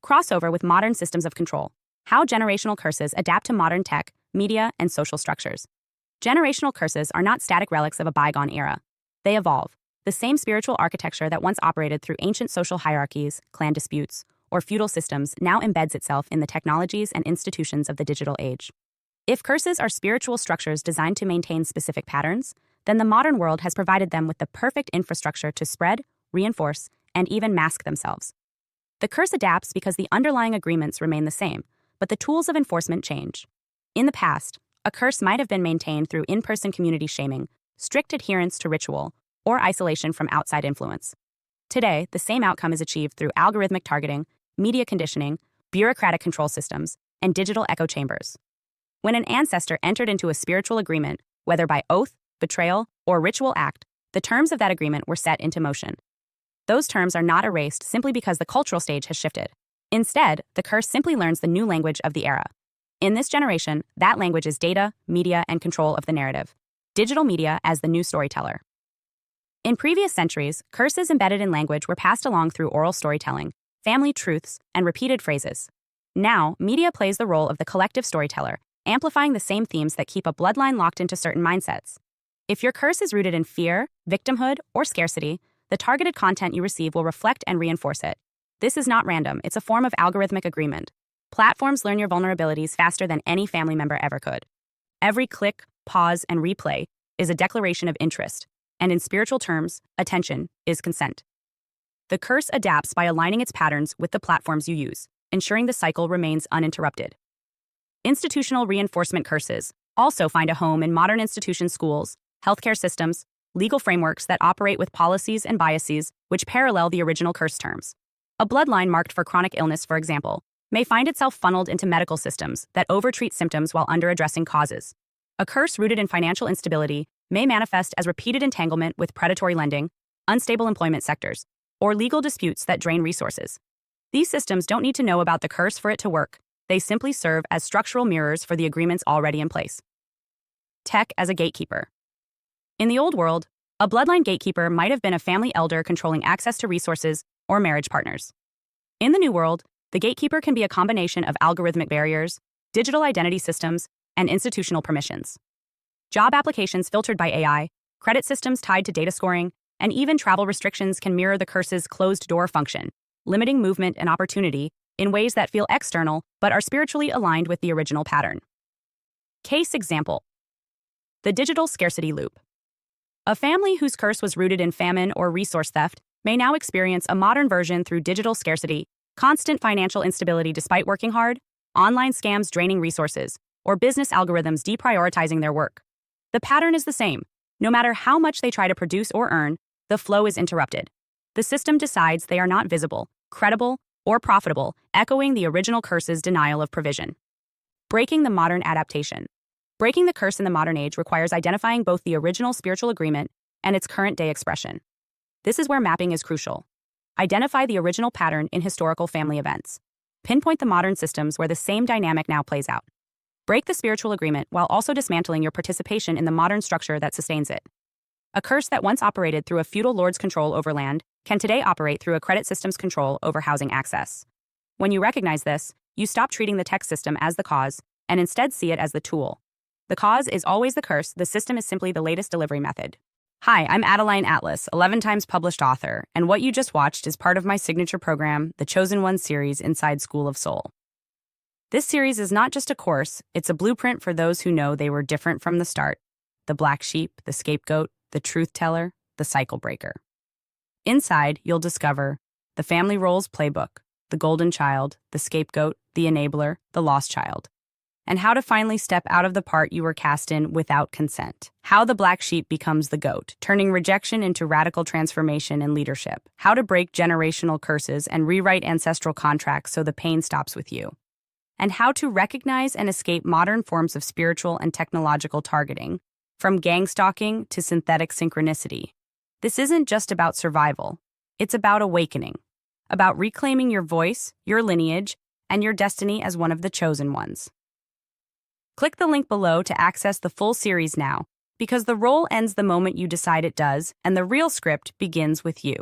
Crossover with modern systems of control. How generational curses adapt to modern tech, media, and social structures. Generational curses are not static relics of a bygone era. They evolve. The same spiritual architecture that once operated through ancient social hierarchies, clan disputes, or feudal systems now embeds itself in the technologies and institutions of the digital age. If curses are spiritual structures designed to maintain specific patterns, then the modern world has provided them with the perfect infrastructure to spread, reinforce, and even mask themselves. The curse adapts because the underlying agreements remain the same, but the tools of enforcement change. In the past, a curse might have been maintained through in-person community shaming, strict adherence to ritual, or isolation from outside influence. Today, the same outcome is achieved through algorithmic targeting, media conditioning, bureaucratic control systems, and digital echo chambers. When an ancestor entered into a spiritual agreement, whether by oath, betrayal, or ritual act, the terms of that agreement were set into motion. Those terms are not erased simply because the cultural stage has shifted. Instead, the curse simply learns the new language of the era. In this generation, that language is data, media, and control of the narrative. Digital media as the new storyteller. In previous centuries, curses embedded in language were passed along through oral storytelling, family truths, and repeated phrases. Now, media plays the role of the collective storyteller, amplifying the same themes that keep a bloodline locked into certain mindsets. If your curse is rooted in fear, victimhood, or scarcity, the targeted content you receive will reflect and reinforce it. This is not random, it's a form of algorithmic agreement. Platforms learn your vulnerabilities faster than any family member ever could. Every click, pause, and replay is a declaration of interest, and in spiritual terms, attention is consent. The curse adapts by aligning its patterns with the platforms you use, ensuring the cycle remains uninterrupted. Institutional reinforcement curses also find a home in modern institutions, schools, healthcare systems, legal frameworks that operate with policies and biases which parallel the original curse terms. A bloodline marked for chronic illness, for example, may find itself funneled into medical systems that overtreat symptoms while under-addressing causes. A curse rooted in financial instability may manifest as repeated entanglement with predatory lending, unstable employment sectors, or legal disputes that drain resources. These systems don't need to know about the curse for it to work. They simply serve as structural mirrors for the agreements already in place. Tech as a gatekeeper. In the old world, a bloodline gatekeeper might have been a family elder controlling access to resources or marriage partners. In the new world, the gatekeeper can be a combination of algorithmic barriers, digital identity systems, and institutional permissions. Job applications filtered by AI, credit systems tied to data scoring, and even travel restrictions can mirror the curse's closed-door function, limiting movement and opportunity in ways that feel external but are spiritually aligned with the original pattern. Case example: the digital scarcity loop. A family whose curse was rooted in famine or resource theft may now experience a modern version through digital scarcity, constant financial instability despite working hard, online scams draining resources, or business algorithms deprioritizing their work. The pattern is the same. No matter how much they try to produce or earn, the flow is interrupted. The system decides they are not visible, credible, or profitable, echoing the original curse's denial of provision. Breaking the modern adaptation. Breaking the curse in the modern age requires identifying both the original spiritual agreement and its current-day expression. This is where mapping is crucial. Identify the original pattern in historical family events. Pinpoint the modern systems where the same dynamic now plays out. Break the spiritual agreement while also dismantling your participation in the modern structure that sustains it. A curse that once operated through a feudal lord's control over land can today operate through a credit system's control over housing access. When you recognize this, you stop treating the tech system as the cause and instead see it as the tool. The cause is always the curse, the system is simply the latest delivery method. Hi, I'm Adeline Atlas, 11 times published author, and what you just watched is part of my signature program, the Chosen One series inside School of Soul. This series is not just a course, it's a blueprint for those who know they were different from the start: the black sheep, the scapegoat, the truth teller, the cycle breaker. Inside, you'll discover the family roles playbook, the golden child, the scapegoat, the enabler, the lost child, and how to finally step out of the part you were cast in without consent. How the black sheep becomes the goat, turning rejection into radical transformation and leadership. How to break generational curses and rewrite ancestral contracts so the pain stops with you. And how to recognize and escape modern forms of spiritual and technological targeting, from gang stalking to synthetic synchronicity. This isn't just about survival. It's about awakening, about reclaiming your voice, your lineage, and your destiny as one of the chosen ones. Click the link below to access the full series now, because the role ends the moment you decide it does, and the real script begins with you.